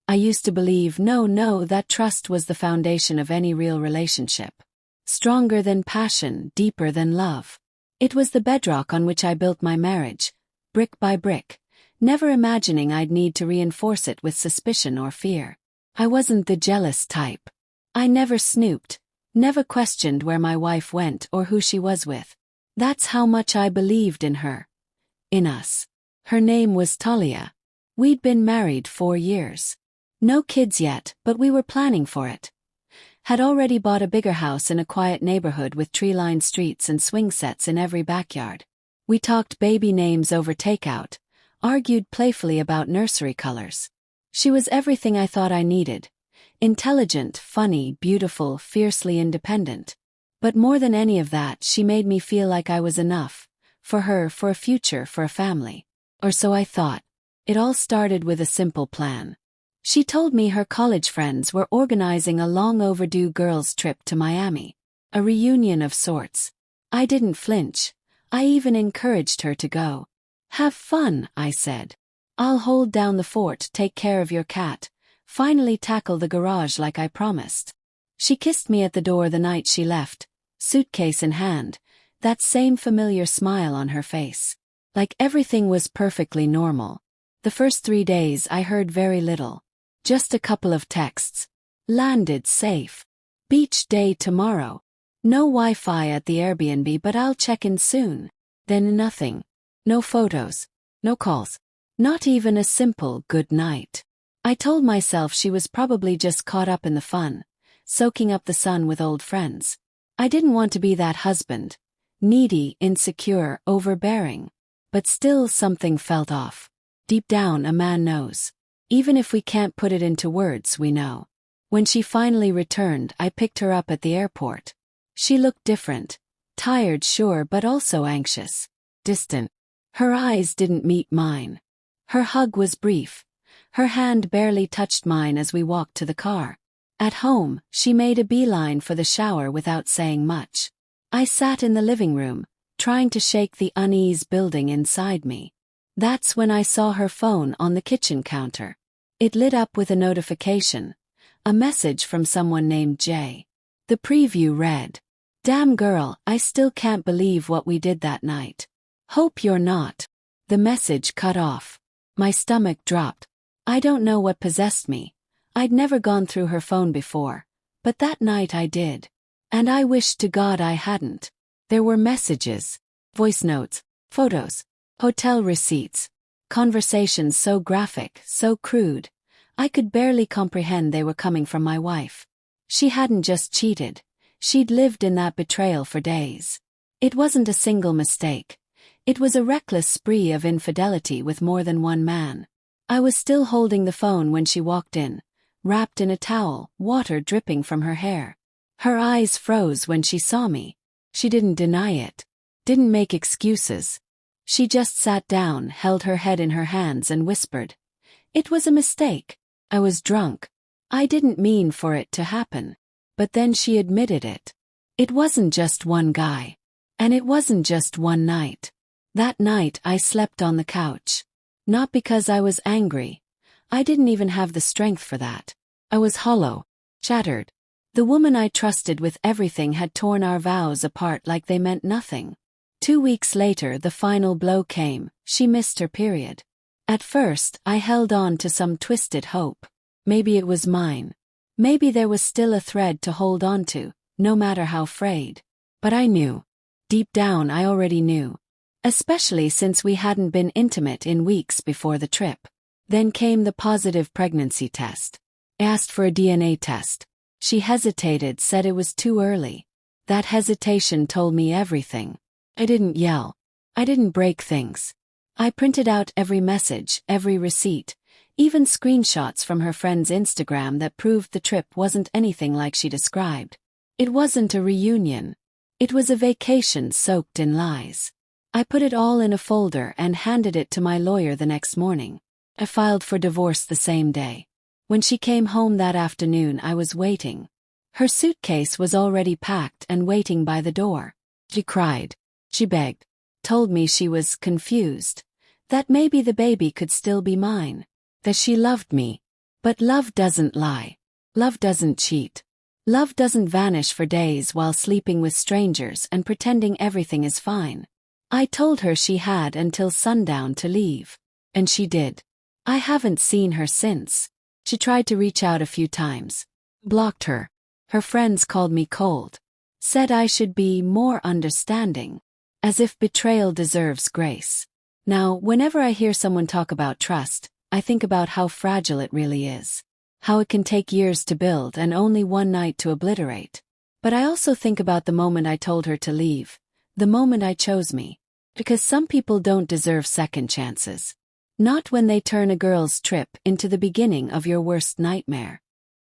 I used to believe that trust was the foundation of any real relationship. Stronger than passion, deeper than love. It was the bedrock on which I built my marriage, brick by brick, never imagining I'd need to reinforce it with suspicion or fear. I wasn't the jealous type. I never snooped, never questioned where my wife went or who she was with. That's how much I believed in her. In us. Her name was Talia. We'd been married 4 years. No kids yet, but we were planning for it. Had already bought a bigger house in a quiet neighborhood with tree-lined streets and swing sets in every backyard. We talked baby names over takeout, argued playfully about nursery colors. She was everything I thought I needed. Intelligent, funny, beautiful, fiercely independent. But more than any of that, she made me feel like I was enough. For her, for a future, for a family. Or so I thought. It all started with a simple plan. She told me her college friends were organizing a long-overdue girls' trip to Miami. A reunion of sorts. I didn't flinch. I even encouraged her to go. Have fun, I said. I'll hold down the fort, take care of your cat, finally tackle the garage like I promised. She kissed me at the door the night she left, suitcase in hand, that same familiar smile on her face. Like everything was perfectly normal. The first 3 days I heard very little. Just a couple of texts. Landed safe. Beach day tomorrow. No Wi-Fi at the Airbnb, but I'll check in soon. Then nothing. No photos. No calls. Not even a simple good night. I told myself she was probably just caught up in the fun, soaking up the sun with old friends. I didn't want to be that husband. Needy, insecure, overbearing. But still something felt off. Deep down a man knows. Even if we can't put it into words, we know. When she finally returned, I picked her up at the airport. She looked different. Tired, sure, but also anxious. Distant. Her eyes didn't meet mine. Her hug was brief. Her hand barely touched mine as we walked to the car. At home, she made a beeline for the shower without saying much. I sat in the living room, trying to shake the unease building inside me. That's when I saw her phone on the kitchen counter. It lit up with a notification. A message from someone named Jay. The preview read, "Damn girl, I still can't believe what we did that night. Hope you're not." The message cut off. My stomach dropped. I don't know what possessed me. I'd never gone through her phone before. But that night I did. And I wished to God I hadn't. There were messages, voice notes, photos, hotel receipts, conversations so graphic, so crude, I could barely comprehend they were coming from my wife. She hadn't just cheated, she'd lived in that betrayal for days. It wasn't a single mistake. It was a reckless spree of infidelity with more than one man. I was still holding the phone when she walked in, wrapped in a towel, water dripping from her hair. Her eyes froze when she saw me. She didn't deny it. Didn't make excuses. She just sat down, held her head in her hands and whispered. It was a mistake. I was drunk. I didn't mean for it to happen. But then she admitted it. It wasn't just one guy. And it wasn't just one night. That night I slept on the couch. Not because I was angry. I didn't even have the strength for that. I was hollow. Shattered. The woman I trusted with everything had torn our vows apart like they meant nothing. 2 weeks later the final blow came. She missed her period. At first, I held on to some twisted hope. Maybe it was mine. Maybe there was still a thread to hold on to, no matter how frayed. But I knew. Deep down I already knew. Especially since we hadn't been intimate in weeks before the trip. Then came the positive pregnancy test. I asked for a DNA test. She hesitated, said it was too early. That hesitation told me everything. I didn't yell. I didn't break things. I printed out every message, every receipt, even screenshots from her friend's Instagram that proved the trip wasn't anything like she described. It wasn't a reunion. It was a vacation soaked in lies. I put it all in a folder and handed it to my lawyer the next morning. I filed for divorce the same day. When she came home that afternoon, I was waiting. Her suitcase was already packed and waiting by the door. She cried. She begged. Told me she was confused. That maybe the baby could still be mine. That she loved me. But love doesn't lie. Love doesn't cheat. Love doesn't vanish for days while sleeping with strangers and pretending everything is fine. I told her she had until sundown to leave. And she did. I haven't seen her since. She tried to reach out a few times. Blocked her. Her friends called me cold. Said I should be more understanding. As if betrayal deserves grace. Now, whenever I hear someone talk about trust, I think about how fragile it really is. How it can take years to build and only one night to obliterate. But I also think about the moment I told her to leave. The moment I chose me. Because some people don't deserve second chances. Not when they turn a girl's trip into the beginning of your worst nightmare.